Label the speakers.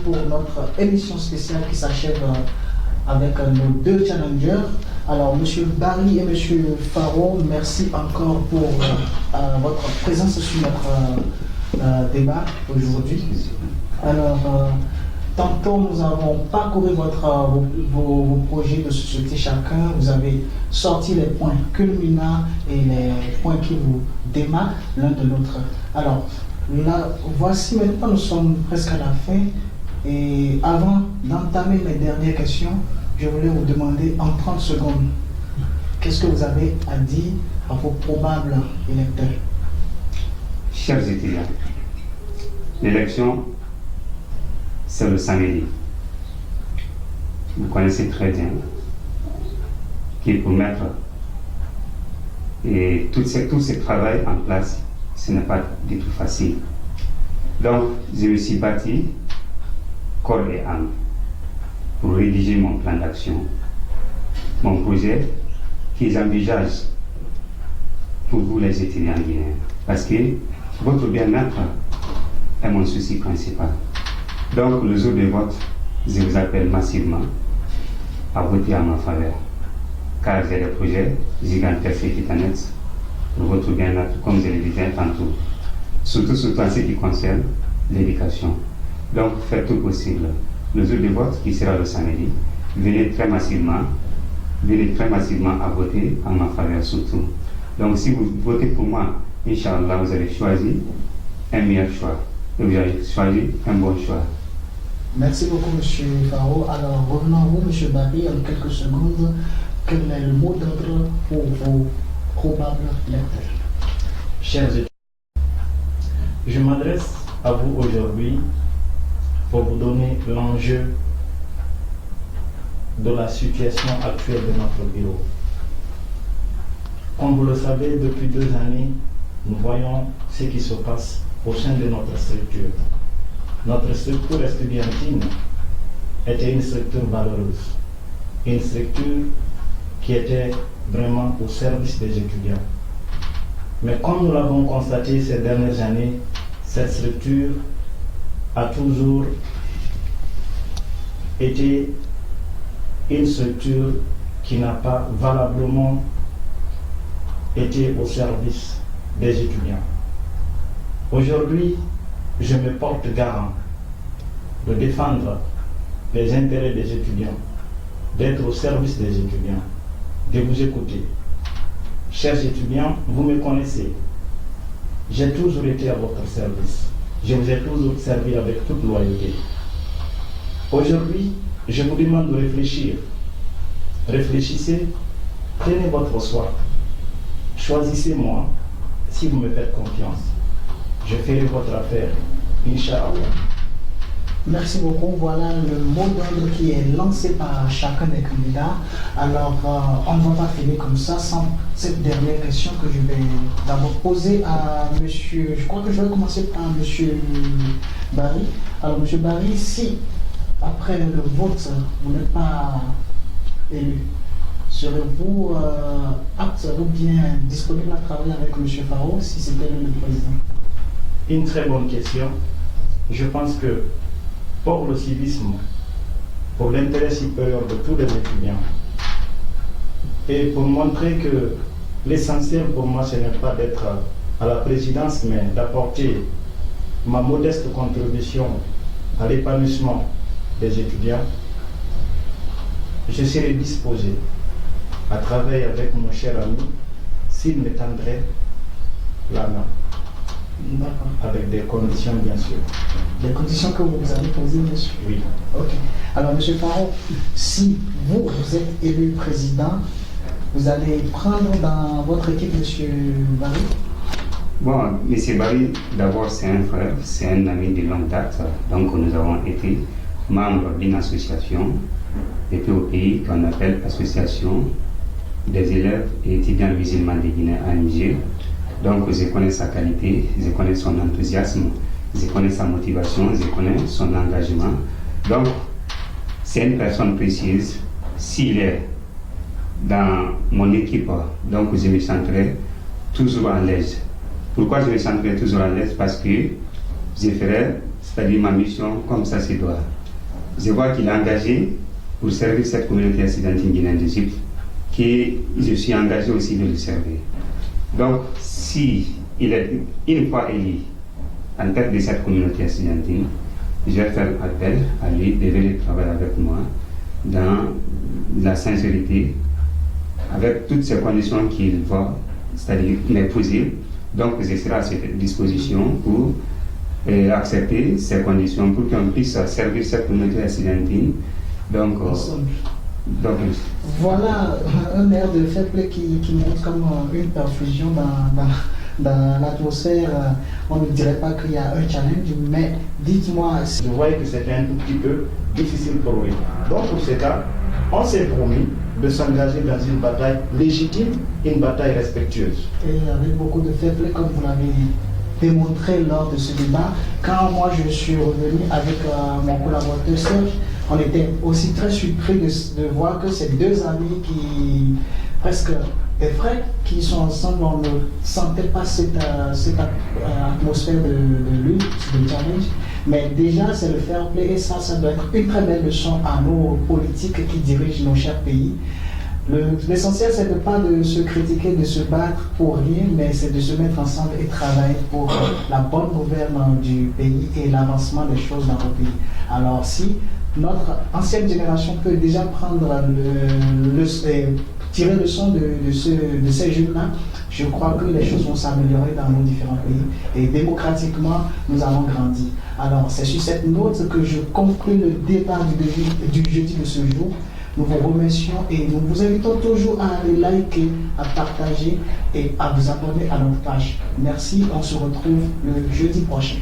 Speaker 1: pour notre émission spéciale qui s'achève avec nos deux challengers. Alors, M. Barry et M. Faro, merci encore pour votre présence sur notre débat aujourd'hui. Alors, tantôt, nous avons parcouru vos projets de société chacun. Vous avez sorti les points culminants et les points qui vous démarquent l'un de l'autre. Alors, là, voici maintenant, nous sommes presque à la fin. Et avant d'entamer mes dernières questions, je voulais vous demander en 30 secondes, qu'est-ce que vous avez à dire à vos probables électeurs?
Speaker 2: Chers étudiants, l'élection, c'est le samedi. Vous connaissez très bien qu'il faut mettre et tout ce travail en place, ce n'est pas du tout facile. Donc, je me suis bâti corps et âme pour rédiger mon plan d'action, mon projet que j'envisage pour vous les étudiants guinéens. Parce que votre bien-être est mon souci principal. Donc le jour de vote, je vous appelle massivement à voter en ma faveur. Car j'ai des projets gigantesques et titanesques pour votre bien-être, comme je le disais tantôt. Surtout en ce qui concerne l'éducation. Donc faites tout possible. Le jour de vote, qui sera le samedi, venez très massivement à voter en ma faveur surtout. Donc si vous votez pour moi, Inch'Allah, vous avez choisi un meilleur choix. Et vous avez choisi un bon choix.
Speaker 1: Merci beaucoup, M. Faro. Alors, revenons à vous, M. Barry, en quelques secondes. Quel est le mot d'ordre pour vos probables lecteurs?
Speaker 3: Chers étudiants, je m'adresse à vous aujourd'hui pour vous donner l'enjeu de la situation actuelle de notre bureau. Comme vous le savez, depuis 2 années, nous voyons ce qui se passe au sein de notre structure. Notre structure estudiantine était une structure valeureuse, une structure qui était vraiment au service des étudiants. Mais comme nous l'avons constaté ces dernières années, cette structure a toujours été une structure qui n'a pas valablement été au service des étudiants. Aujourd'hui, je me porte garant de défendre les intérêts des étudiants, d'être au service des étudiants, de vous écouter. Chers étudiants, vous me connaissez. J'ai toujours été à votre service. Je vous ai toujours servi avec toute loyauté. Aujourd'hui, je vous demande de réfléchir. Réfléchissez, prenez votre choix. Choisissez-moi si vous me faites confiance. Je ferai votre affaire, Inch'Allah.
Speaker 1: Merci beaucoup. Voilà le mot d'ordre qui est lancé par chacun des candidats. Alors, on ne va pas finir comme ça sans cette dernière question que je vais d'abord poser à monsieur. Je crois que je vais commencer par monsieur Barry. Alors, monsieur Barry, si après le vote, vous n'êtes pas élu, serez-vous apte ou bien disponible à travailler avec monsieur Faro si c'était lui le président?
Speaker 3: Une très bonne question. Je pense que pour le civisme, pour l'intérêt supérieur de tous les étudiants, et pour montrer que l'essentiel pour moi, ce n'est pas d'être à la présidence, mais d'apporter ma modeste contribution à l'épanouissement des étudiants, je serai disposé à travailler avec mon cher ami s'il me tendrait la main. Avec des conditions, bien sûr.
Speaker 1: Des conditions que vous avez posées, monsieur?
Speaker 3: Oui.
Speaker 1: Ok. Alors, monsieur Faro, si vous êtes élu président, vous allez prendre dans votre équipe monsieur Barry?
Speaker 2: Bon, monsieur Barry, d'abord, c'est un frère, c'est un ami de longue date. Donc, nous avons été membres d'une association depuis au pays qu'on appelle Association des élèves et étudiants musulmans de Guinée à Niger. Donc je connais sa qualité, je connais son enthousiasme, je connais sa motivation, je connais son engagement. Donc c'est une personne précieuse. S'il est dans mon équipe, donc je me sentirai toujours à l'aise. Pourquoi je me sentirai toujours à l'aise? Parce que je ferai, c'est-à-dire ma mission comme ça se doit. je vois qu'il est engagé pour servir cette communauté accidentine guinéenne d'Égypte, que je suis engagé aussi de le servir. Donc, si il est une fois élu en tête de cette communauté accidentine, je vais faire appel à lui de venir travailler avec moi dans la sincérité, avec toutes ces conditions qu'il va, c'est-à-dire m'épouser. Donc, je serai à cette disposition pour accepter ces conditions pour qu'on puisse servir cette communauté accidentine. Donc,
Speaker 1: voilà un air de fair play qui montre comme une perfusion dans l'atmosphère. On ne dirait pas qu'il y a un challenge, mais dites-moi.
Speaker 3: Je voyais que c'était un tout petit peu difficile pour lui. Donc pour ce cas, on s'est promis de s'engager dans une bataille légitime, une bataille respectueuse.
Speaker 1: Et avec beaucoup de fair play, comme vous l'avez démontré lors de ce débat, quand moi je suis revenu avec mon collaborateur Serge, on était aussi très surpris de voir que ces deux amis qui, presque des frères qui sont ensemble, on ne sentait pas cette atmosphère de lutte, de challenge. Mais déjà, c'est le fair play et ça doit être une très belle leçon à nos politiques qui dirigent nos chers pays. L'essentiel, c'est de pas de se critiquer, de se battre pour rien, mais c'est de se mettre ensemble et travailler pour la bonne gouvernance du pays et l'avancement des choses dans notre pays. Alors, si notre ancienne génération peut déjà prendre tirer leçon de ces jeunes-là, je crois que les choses vont s'améliorer dans nos différents pays et démocratiquement, nous allons grandir. Alors, c'est sur cette note que je conclue le débat du jeudi de ce jour. Nous vous remercions et nous vous invitons toujours à aller liker, à partager et à vous abonner à notre page. Merci, on se retrouve le jeudi prochain.